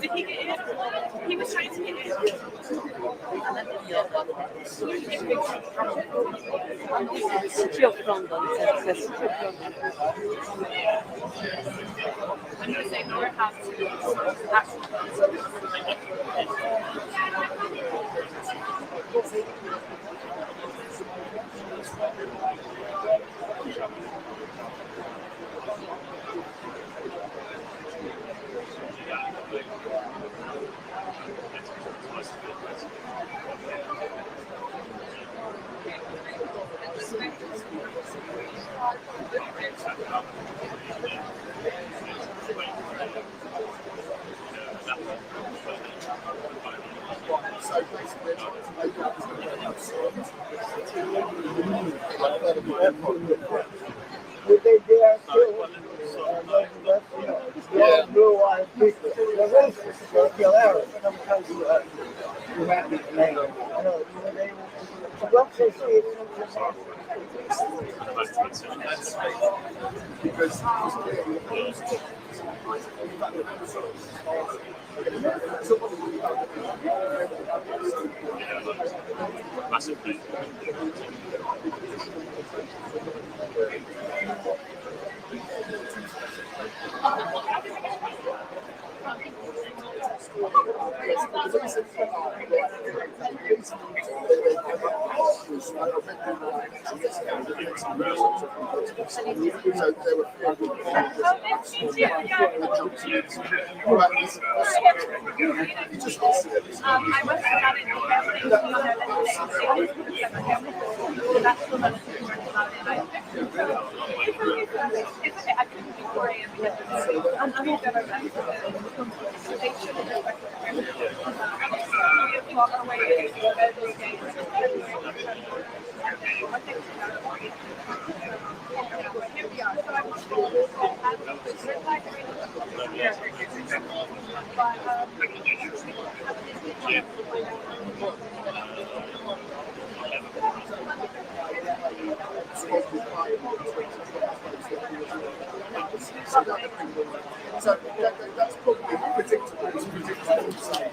Did he get in? He was trying to get in. I'm going to say Nora has to massively. So that's probably predictable. It's predictable to say.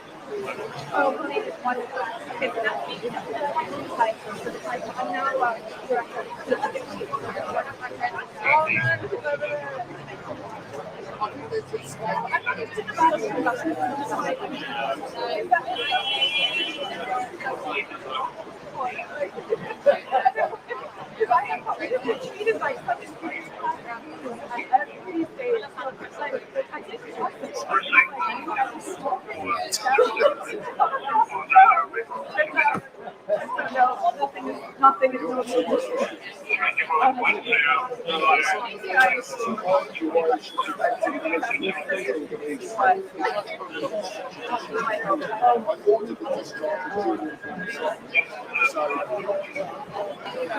Nothing is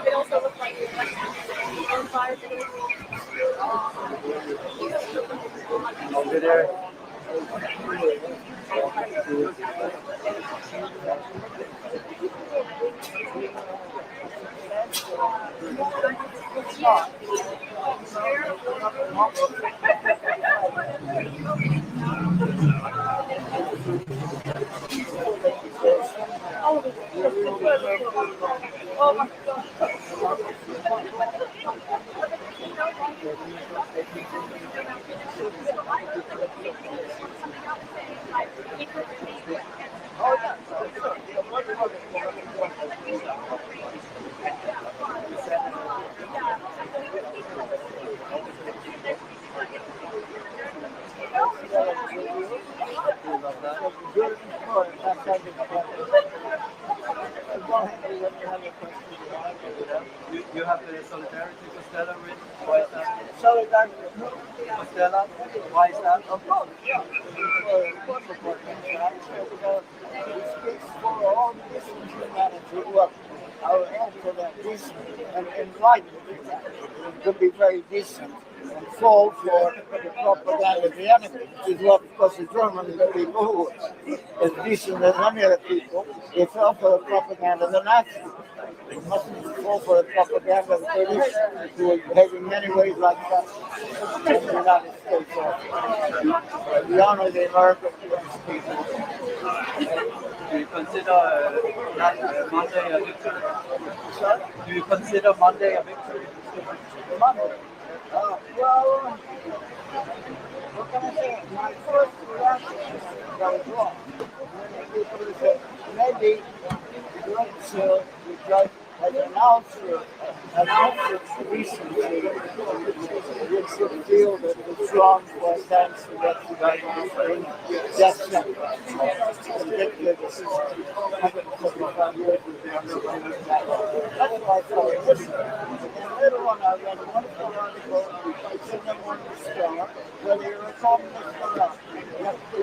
it also looks like over there. Oh my God. Oh, yeah, sure. You have the solidarity for Stella with. Why is that? Solidarity for Stella. Why is that? Of course, yeah. It speaks for all decent humanity. Well, I'll add to that decent and enlightened humanity. It could be very decent and fall for the propaganda of the enemy, which is what, of course, the German people, who were as decent as any other people, they fell for the propaganda of the Nazis. We mustn't fall for the propaganda of the British, who were behaving many ways like that in the United States also. We honor the American people. Do you consider Monday a victory? Sorry? Do you consider Monday a victory? Monday. Well, what can I say? My first reaction was I was wrong. Many people said, maybe let's the judge has announced recently, which would feel that the Trump was thanks to that in death sentence. Convicted 175 years with the underlying that. That's why I thought it was. And later on, I read a wonderful article in the Morning Star, whether you're a communist or not. You have to be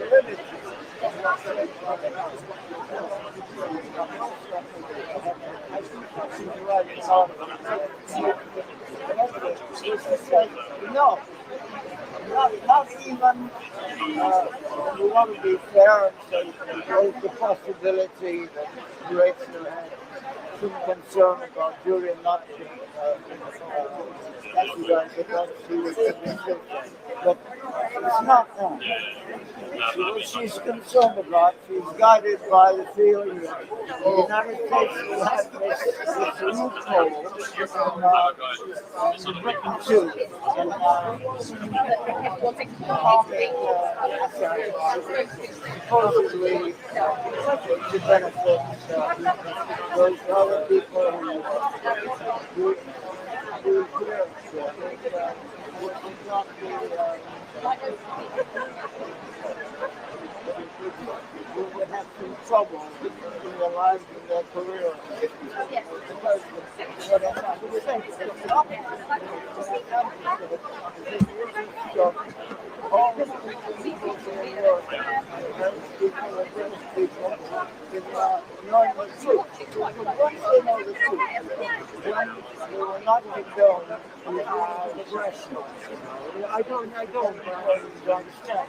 religious. No, not even. We want to be fair and say there's the possibility that Rachel had some concern about Julian not being exercised because she was convicted. But it's not that. She's concerned about, she's guided by the feeling that the United States will have this loophole in Britain too. Supposedly to benefit those other people who care. Would not be who would have some trouble in their lives and their career. Because what I have to think is all the people in the world, French people and British people, in knowing the truth. Once they know the truth, then they will not condone the aggression. I don't, but I understand.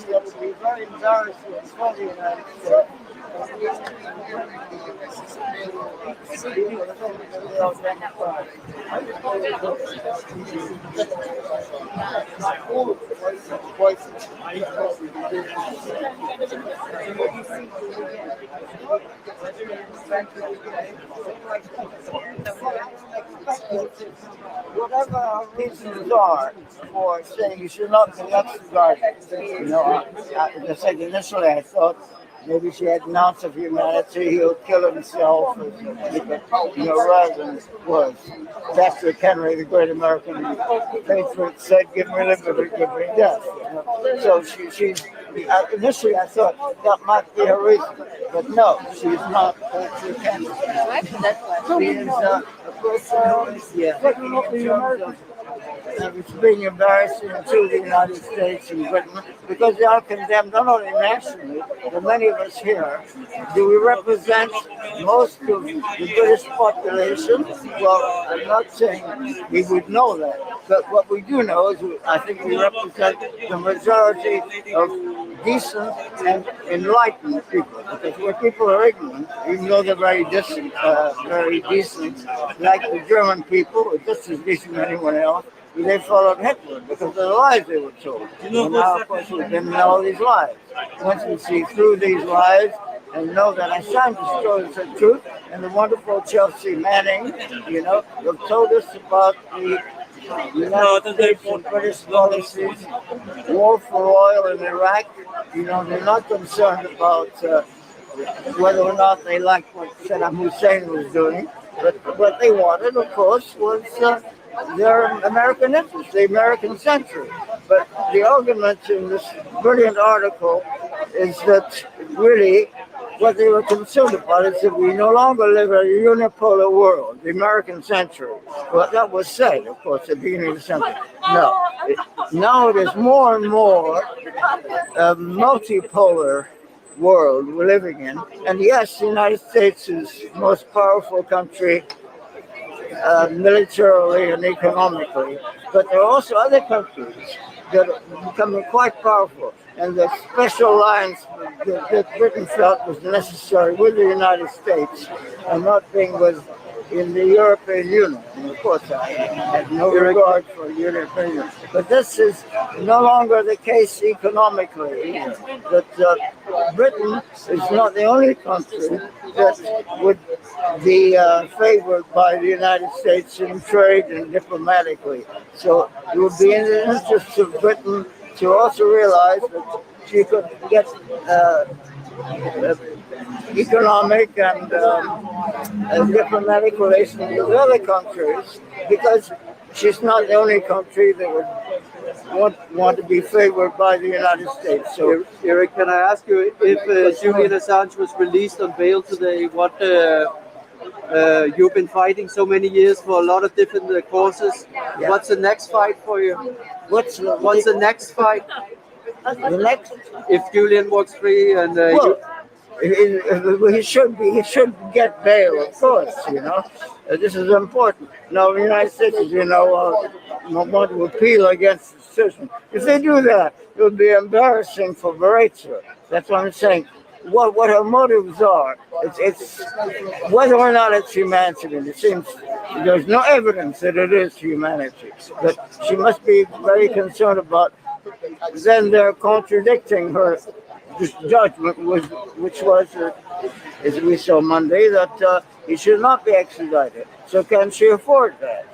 That would be very embarrassing for the United States. Whatever our reasons are for saying you should not be extradited, as I said initially, I thought maybe she had an ounce of humanity. He'll kill himself, rather than it was. Patrick Henry, the great American patriot, said, "Give me liberty, give me death." So she's. Initially, I thought that might be her reason, but no, she's not Patrick Henry. She is a person who is in terms of it's being embarrassing to the United States and Britain because they are condemned not only nationally, but many of us here. Do we represent most of the British population? Well, I'm not saying we would know that, but what we do know is I think we represent the majority of decent and enlightened people. Because where people are ignorant, even though they're very decent, like the German people, or just as decent as anyone else, they followed Hitler because of the lies they were told. And now, of course, we didn't know these lies. Once we see through these lies and know that Assange told us the truth, and the wonderful Chelsea Manning, have told us about the United States and British policies, war for oil in Iraq. They're not concerned about whether or not they liked what Saddam Hussein was doing. But what they wanted, of course, was their American interest, the American century. But the argument in this brilliant article is that really what they were concerned about is that we no longer live in a unipolar world, the American century. Well, that was said, of course, at the beginning of the century. No, now it is more and more a multipolar world we're living in. And yes, the United States is the most powerful country militarily and economically, but there are also other countries that are becoming quite powerful. And the special alliance that Britain felt was necessary with the United States and not being with in the European Union. And of course, I have no regard for the European Union. But this is no longer the case economically, that Britain is not the only country that would be favored by the United States in trade and diplomatically. So it would be in the interest of Britain to also realize that she could get economic and diplomatic relations with other countries, because she's not the only country that would want to be favored by the United States. So, Eric, can I ask you if Julian Assange was released on bail today, what you've been fighting so many years for a lot of different causes. Yeah. What's the next fight for you? What's the next fight? The next, if Julian walks free and he should get bail, of course. This is important. Now, the United States, want to appeal against the decision. If they do that, it would be embarrassing for Maritza. That's what I'm saying. What her motives are, it's whether or not it's humanity. It seems there's no evidence that it is humanity, but she must be very concerned about. Then they're contradicting her judgment, which was, as we saw Monday, that he should not be extradited. So can she afford that?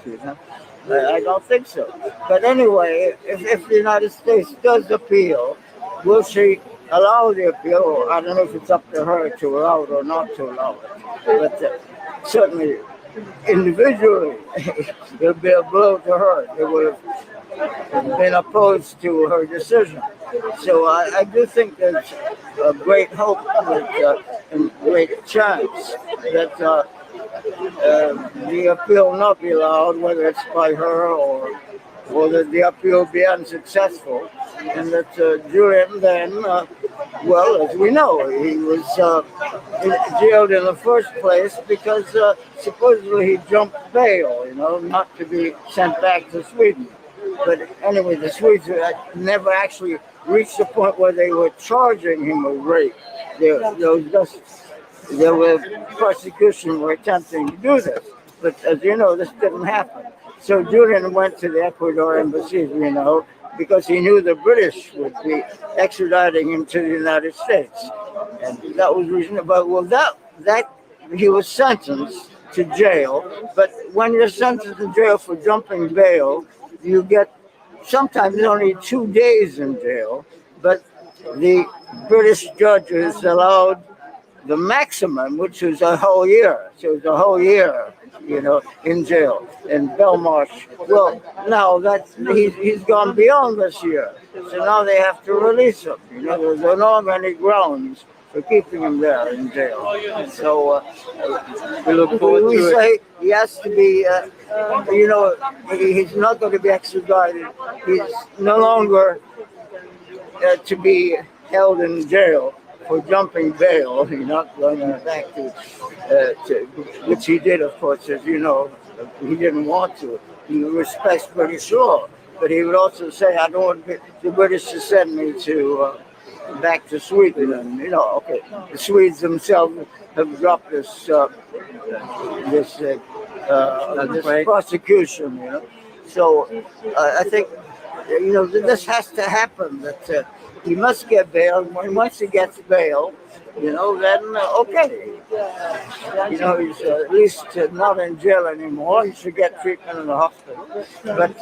I don't think so. But anyway, if the United States does appeal, will she allow the appeal? Or I don't know if it's up to her to allow it or not to allow it. But certainly, individually, it'll be a blow to her. It would have been opposed to her decision. So I do think there's a great hope and great chance that the appeal not be allowed, whether it's by her or that the appeal be unsuccessful, and that Julian then, well, as we know, he was jailed in the first place because supposedly he jumped bail, not to be sent back to Sweden. But anyway, the Swedes never actually reached the point where they were charging him with rape. There were prosecution were attempting to do this, but as you know, this didn't happen. So Julian went to the Ecuador embassy, because he knew the British would be extraditing him to the United States, and that was reasonable. Well, that he was sentenced to jail, but when you're sentenced to jail for jumping bail, you get sometimes only 2 days in jail, but the British judges allowed the maximum, which was a whole year. So it was a whole year, in jail in Belmarsh. Well, now that he's gone beyond this year, so now they have to release him. There's no longer any grounds for keeping him there in jail. So we look forward to it. We say he has to be, he's not going to be extradited. He's no longer to be held in jail for jumping bail. He's not going back to which he did, of course, as you know. He didn't want to. He respects British law, but he would also say, I don't want the British to send me to back to Sweden. And the Swedes themselves have dropped this prosecution. So I think this has to happen. That he must get bail. Once he gets bail, then okay. You know, he's at least not in jail anymore. He should get treatment in the hospital. But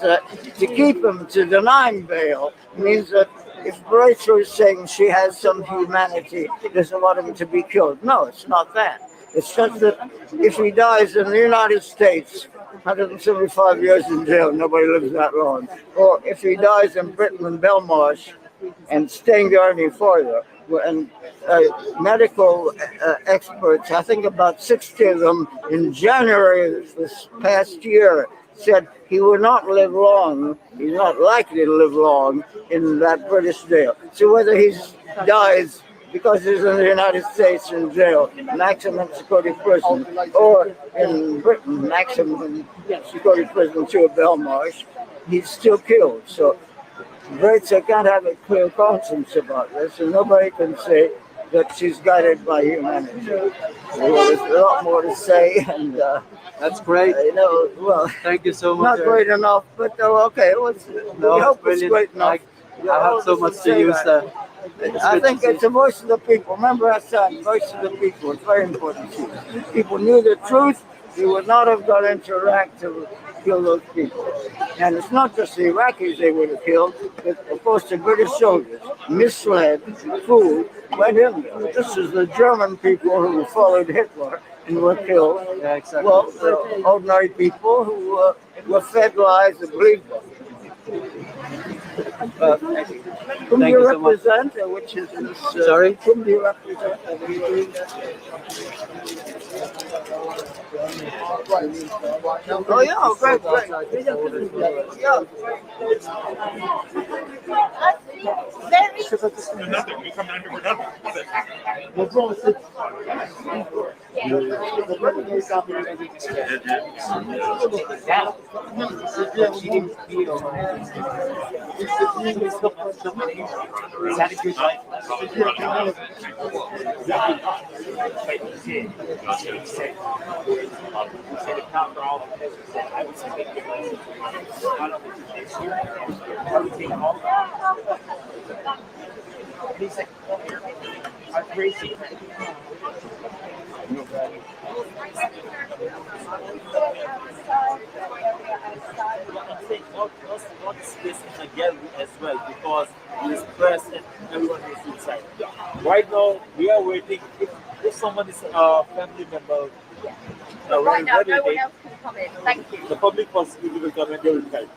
to keep him, to deny him bail, means that if Rachel is saying she has some humanity, doesn't want him to be killed. No, it's not that. It's just that if he dies in the United States, 175 years in jail, nobody lives that long. Or if he dies in Britain in Belmarsh and staying there any further, and medical experts, I think about 60 of them in January this past year, said he will not live long. He's not likely to live long in that British jail. So whether he dies because he's in the United States in jail, maximum security prison, or in Britain, maximum security prison to a Belmarsh, he's still killed. So Rachel can't have a clear conscience about this, and nobody can say that she's guided by humanity. There's a lot more to say, and That's great. you know, well, Thank you so much. not great enough, but okay, we hope it's brilliant. great enough. I have so much to use there. I think it's the voice of the people. Remember Assange, voice of the people. It's very important. People knew the truth. They would not have gone into Iraq to kill those people. And it's not just the Iraqis they would have killed, but of course the British soldiers, misled, fooled, went in there. This is the German people who followed Hitler and were killed. Yeah, exactly. Well, the ordinary people who were fed lies and believed them. Whom do Thank you you so much. represent, which is this, Sorry? whom do you represent? Oh yeah, great, great. Yeah. Nothing. We come down here for nothing. What's this in a gallery as well, because this press and everyone is inside. Right now, we are waiting. If someone is a family member, Right now, no one else can come in. Thank you. the public possibility will come and they will help.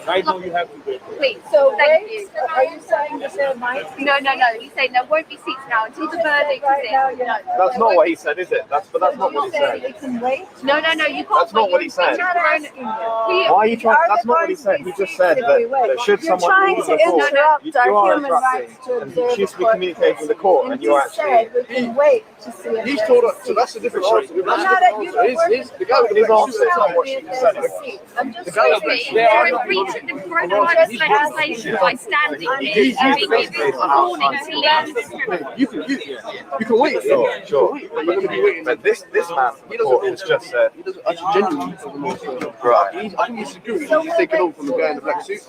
Right now, you have to wait. Please. So thank you. Are you saying that there might be? No. He's saying there won't be seats now until the verdict is in. That's not what he said, is it? That's not what he said. You can wait. No. You can't. That's not what he said. Why are you trying? That's not what he said. He just said that should someone leave the court, you are interrupting, and she should be communicating with the court, and you're actually. He's told us, so that's a different story. The guy's answer is not what she said. I'm just saying you're in breach of the coronavirus legislation by standing here. You being given warning to leave. You can wait. Sure. But this man from the court has just said, He doesn't actually genuinely. right, I think he's security. He's taken over from the guy in the black suit.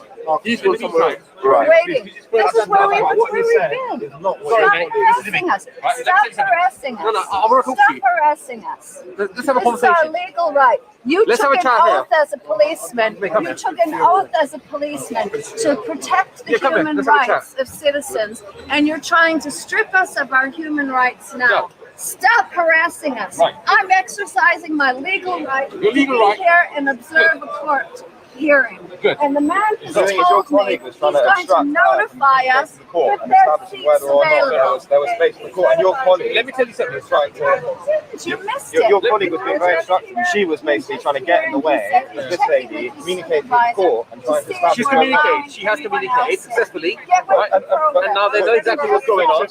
He's gone somewhere else. right. Waiting. This is where we've What he said been. is not Stop what he harassing us. Stop harassing us. No, I want to talk to Stop you. harassing us. Let's have a This is our conversation. legal right. You Let's took have a an chat here. oath as a policeman. Come You here. took an oath as a policeman to protect the Yeah, come here. human Let's have a rights of citizens, and you're trying to strip us of our human rights now. Stop harassing us. Right. I'm exercising my legal right Your to legal be right. here and observe a court hearing. Good. And the man has So it's your told me colleague he's that's trying to going to obstruct notify us the court that and there's establishing seats whether or not available. there was space for the court. And your colleague, Let me tell you something. was trying to. You missed Your it. colleague was being very obstructive. She was basically trying to get in the way of this lady communicating with the court and trying to establish. She's communicated. She has communicated successfully. Get with Right? the program. And now they know exactly what's going on.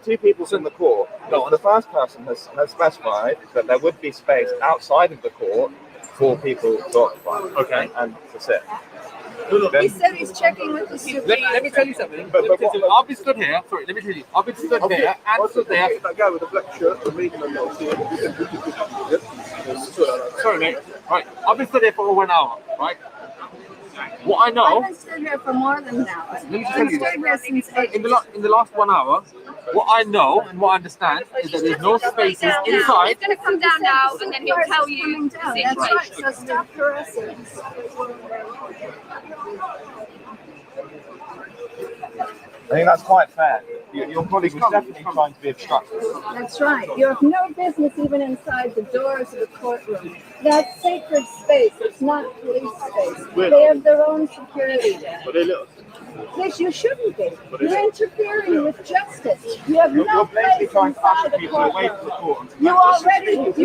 Two people from the court. The first person has specified that there would be space outside of the court for people to occupy. Okay. And to sit. He said he's checking with the Supreme. Let me tell you something. But I've been stood here. Sorry, let me tell you. I've been stood here and stood there. That guy with the black shirt, the reading and all. Sorry, mate. Right. I've been stood here for over an hour. Right. What I know, I've been stood here for more than an hour. let me just I've tell been you stood here since in the last 1 hour, what I know and what I understand is that there's no spaces inside. He's going to come down now and then he'll tell you the That's right. situation. So stop harassing us. I think that's quite fair. Your colleague was definitely trying to be obstructive. That's right. You have no business even inside the doors of the courtroom. That's sacred space. It's not police space. They have their own security there. Yes, you shouldn't be. You're interfering with justice. You have no place inside the courtroom. You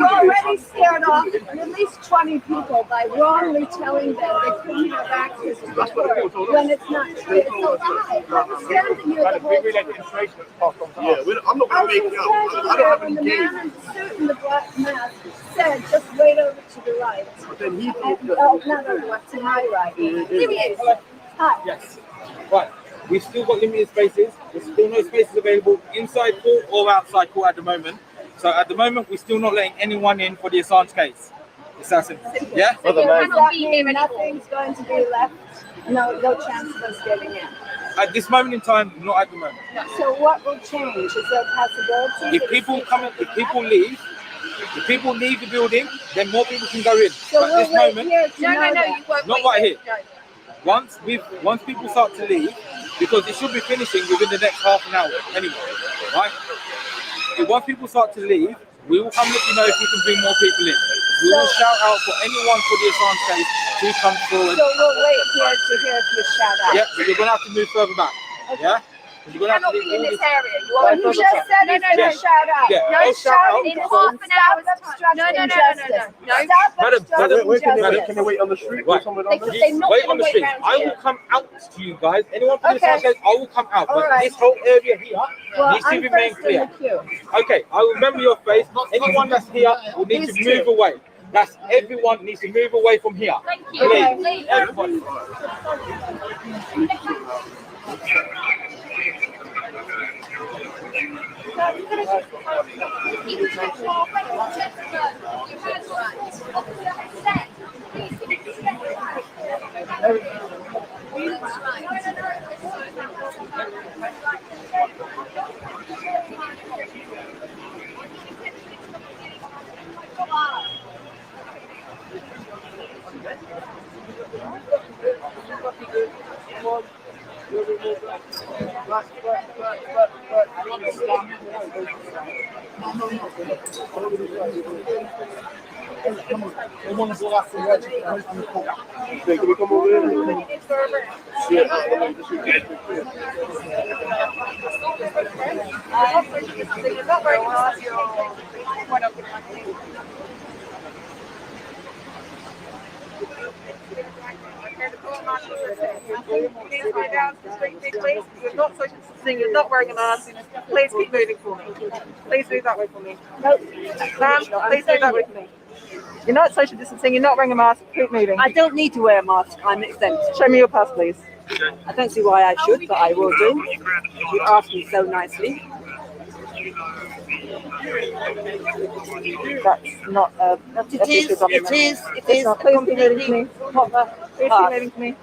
already scared off at least 20 people by wrongly telling them they couldn't have access to the court when it's not true. It's a lie. I was standing here the whole time. I'm not I was standing here when the man in the suit and the black mask said, just wait over to the right. To my right. Here he is. Hi. Yes. Right. We've still got limited spaces. There's still no spaces available inside court or outside court at the moment. So at the moment, we're still not letting anyone in for the Assange case. It's that simple. Yeah? So does that mean nothing's going to be left? No chance of us getting in. At this moment in time, not at the moment. So what will change? Is there a possibility? If people leave the building, then more people can go in. So but at this moment, No, you won't. not right here. Once people start to leave, because it should be finishing within the next half an hour anyway, right? Once people start to leave, we will come let you know if we can bring more people in. We will shout out for anyone for the Assange case who comes forward. So we'll wait here to hear if you shout out. Yeah, but you're going to have to move further back. Okay. Yeah? You cannot be in this area. You just said he's going to shout out. Yeah. No shouting in half an hour. obstructing justice. No. Stop obstructing justice. Can they wait on the street? Right. Wait on the street. I will come out to you guys. Anyone from the Assange case, I will come out. But this whole area here needs to remain clear. Okay, I will remember your face. Anyone that's here will need to move away. That's everyone needs to move away from here. Thank you. Please, everybody. You're not social distancing, you're not wearing a mask. Please keep moving for me. Please move that way for me. Ma'am, please move that way for me. You're not social distancing, you're not wearing a mask. Keep moving. I don't need to wear a mask. I'm exempt. Show me your pass, please. I don't see why I should, but I will do. You asked me so nicely. That's not a official document. It It's is not. Please keep moving to me. Please keep moving to me.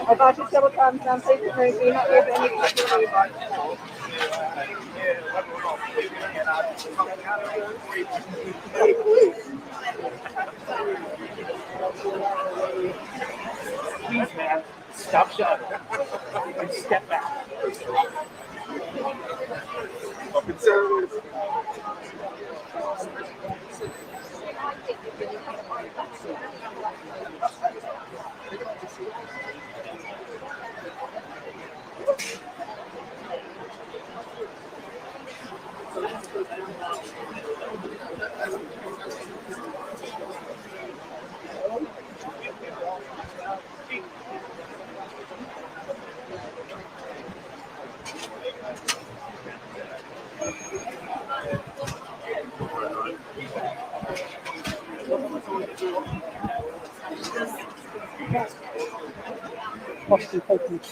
I've asked you several times now, please keep moving. You're not here for any particular reason. Please, man, stop shouting and step back.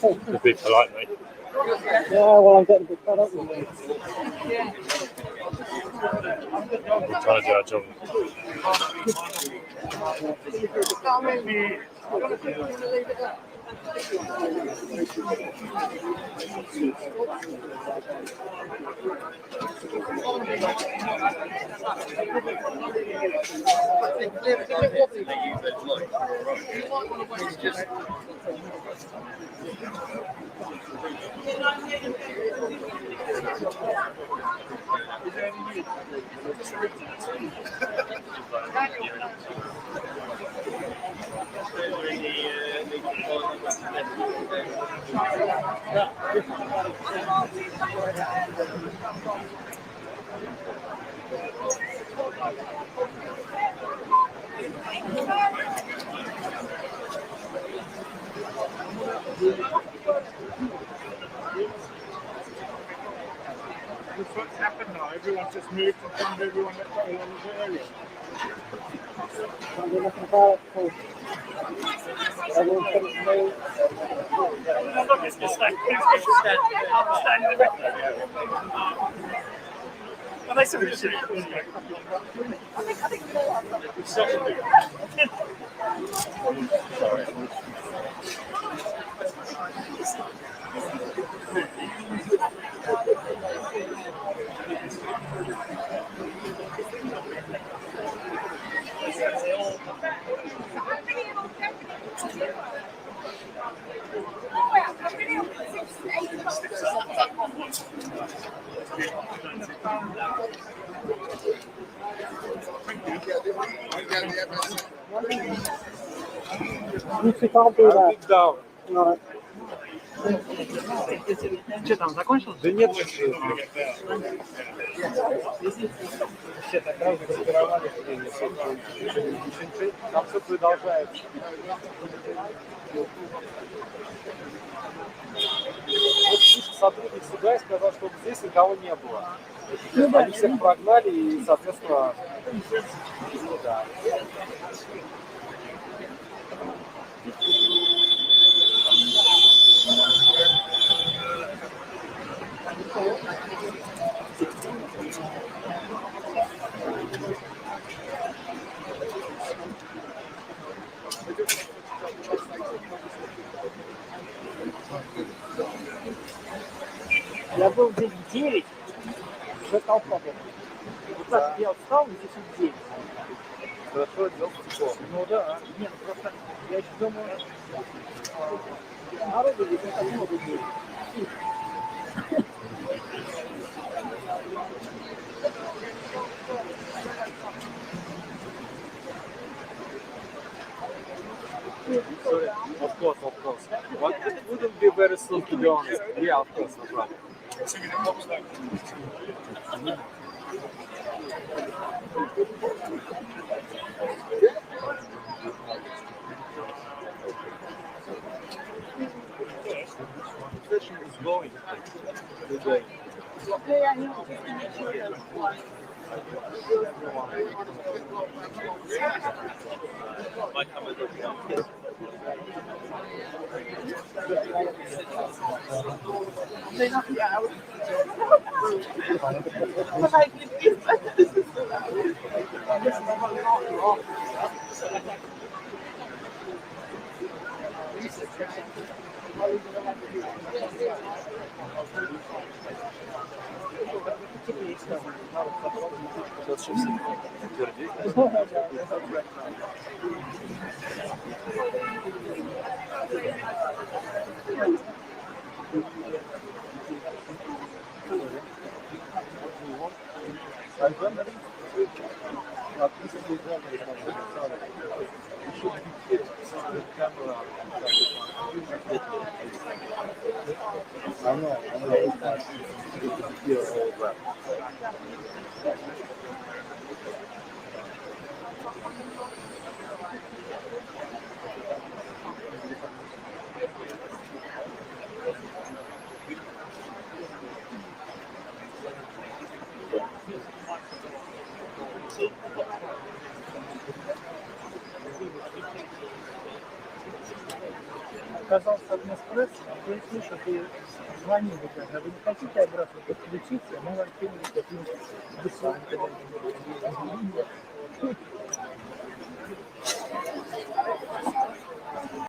To be polite, mate. Yeah, well, I'm getting a bit fed up with it. I'm trying to judge them. What's happened now? Everyone's just moved and found everyone that got along with it earlier. You can't do that. Down. No. Czy tam zakończył? Да нет, Все так раз разочаровали, там все продолжается. Вот сотрудник суда сказал, что здесь никого не было. Они всех прогнали и, соответственно, да. Я был здесь в 9, уже толпа была. Вот так я встал, здесь в 9. Хорошо, дело тепло. Ну да. Нет, просто я еще думаю, народу здесь не так много людей. Sorry, of course. But it wouldn't be very soon, to be honest. Yeah, of course, no problem. Session is going today. I know. Оказался администрация, то есть слышу, ты звонили, когда вы не хотите обратно подключиться, мы вам кинули какие-нибудь десанты.